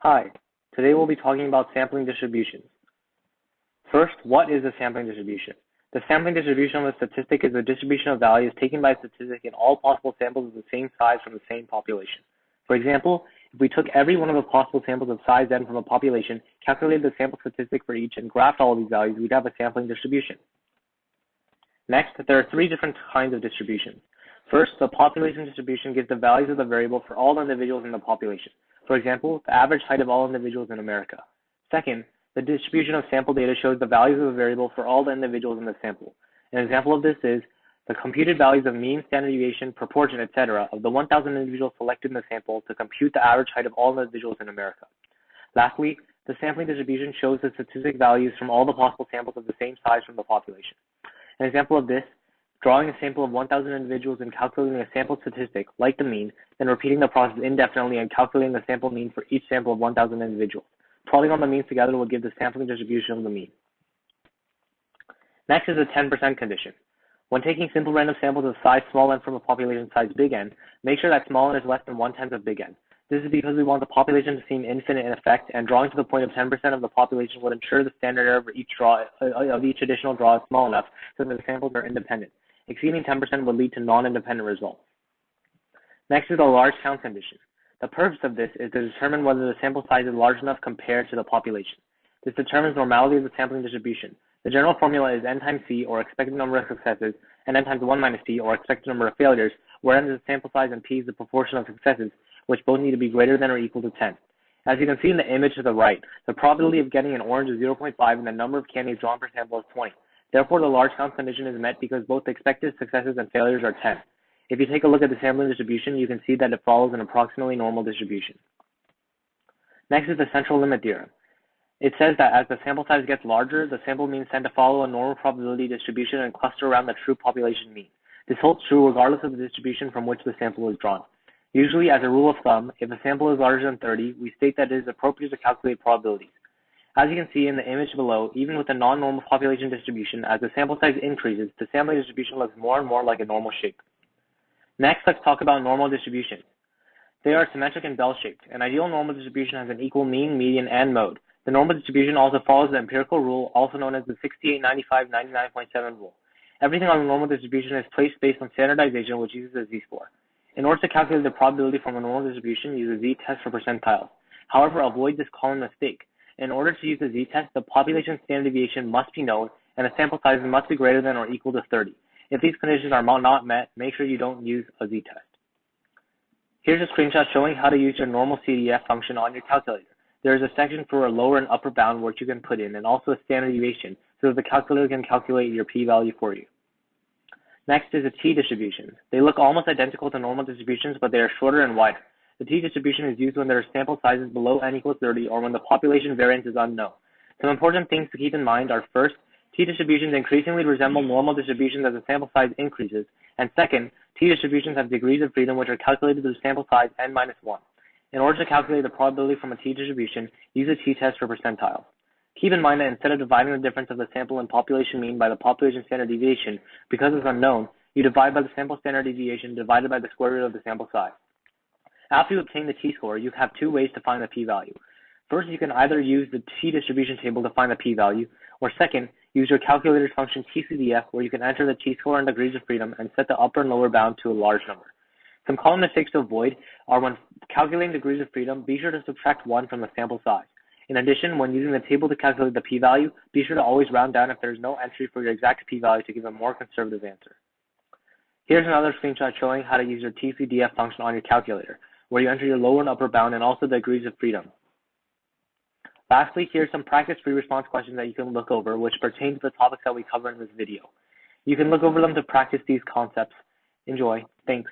Hi, today we'll be talking about sampling distributions. First, what is a sampling distribution? The sampling distribution of a statistic is a distribution of values taken by a statistic in all possible samples of the same size from the same population. For example, if we took every one of the possible samples of size n from a population, calculated the sample statistic for each, and graphed all of these values, we'd have a sampling distribution. Next, there are three different kinds of distributions. First, the population distribution gives the values of the variable for all individuals in the population. For example, the average height of all individuals in America. Second, the distribution of sample data shows the values of the variable for all the individuals in the sample. An example of this is the computed values of mean, standard deviation, proportion, etc. of the 1,000 individuals selected in the sample to compute the average height of all individuals in America. Lastly, the sampling distribution shows the statistic values from all the possible samples of the same size from the population. An example of this, drawing a sample of 1,000 individuals and calculating a sample statistic, like the mean, then repeating the process indefinitely and calculating the sample mean for each sample of 1,000 individuals. Plotting all the means together will give the sampling distribution of the mean. Next is the 10% condition. When taking simple random samples of size small n from a population size big N, make sure that small n is less than 1/10 of big N. This is because we want the population to seem infinite in effect, and drawing to the point of 10% of the population would ensure the standard error of each additional draw is small enough so that the samples are independent. Exceeding 10% would lead to non-independent results. Next is the large count condition. The purpose of this is to determine whether the sample size is large enough compared to the population. This determines normality of the sampling distribution. The general formula is n times c, or expected number of successes, and n times 1 minus p, or expected number of failures, where n is the sample size and p is the proportion of successes, which both need to be greater than or equal to 10. As you can see in the image to the right, the probability of getting an orange is 0.5 and the number of candies drawn per sample is 20. Therefore, the large count condition is met because both the expected successes and failures are 10. If you take a look at the sampling distribution, you can see that it follows an approximately normal distribution. Next is the central limit theorem. It says that as the sample size gets larger, the sample means tend to follow a normal probability distribution and cluster around the true population mean. This holds true regardless of the distribution from which the sample is drawn. Usually, as a rule of thumb, if a sample is larger than 30, we state that it is appropriate to calculate probabilities. As you can see in the image below, even with a non-normal population distribution, as the sample size increases, the sampling distribution looks more and more like a normal shape. Next, let's talk about normal distributions. They are symmetric and bell-shaped. An ideal normal distribution has an equal mean, median, and mode. The normal distribution also follows the empirical rule, also known as the 68-95-99.7 rule. Everything on the normal distribution is placed based on standardization, which uses a z-score. In order to calculate the probability from a normal distribution, use a z-test for percentiles. However, avoid this common mistake. In order to use the z-test, the population standard deviation must be known, and the sample size must be greater than or equal to 30. If these conditions are not met, make sure you don't use a z-test. Here's a screenshot showing how to use your normal CDF function on your calculator. There is a section for a lower and upper bound which you can put in, and also a standard deviation, so that the calculator can calculate your p-value for you. Next is the t-distributions. They look almost identical to normal distributions, but they are shorter and wider. The t-distribution is used when there are sample sizes below n equals 30 or when the population variance is unknown. Some important things to keep in mind are, first, t-distributions increasingly resemble normal distributions as the sample size increases, and second, t-distributions have degrees of freedom which are calculated through sample size n minus 1. In order to calculate the probability from a t-distribution, use a t-test for percentiles. Keep in mind that instead of dividing the difference of the sample and population mean by the population standard deviation, because it's unknown, you divide by the sample standard deviation divided by the square root of the sample size. After you obtain the t-score, you have two ways to find the p-value. First, you can either use the t-distribution table to find the p-value, or second, use your calculator's function tcdf, where you can enter the t-score and degrees of freedom and set the upper and lower bound to a large number. Some common mistakes to avoid are when calculating degrees of freedom, be sure to subtract 1 from the sample size. In addition, when using the table to calculate the p-value, be sure to always round down if there is no entry for your exact p-value to give a more conservative answer. Here's another screenshot showing how to use your tcdf function on your calculator, where you enter your lower and upper bound and also the degrees of freedom. Lastly, here's some practice free response questions that you can look over, which pertain to the topics that we cover in this video. You can look over them to practice these concepts. Enjoy. Thanks.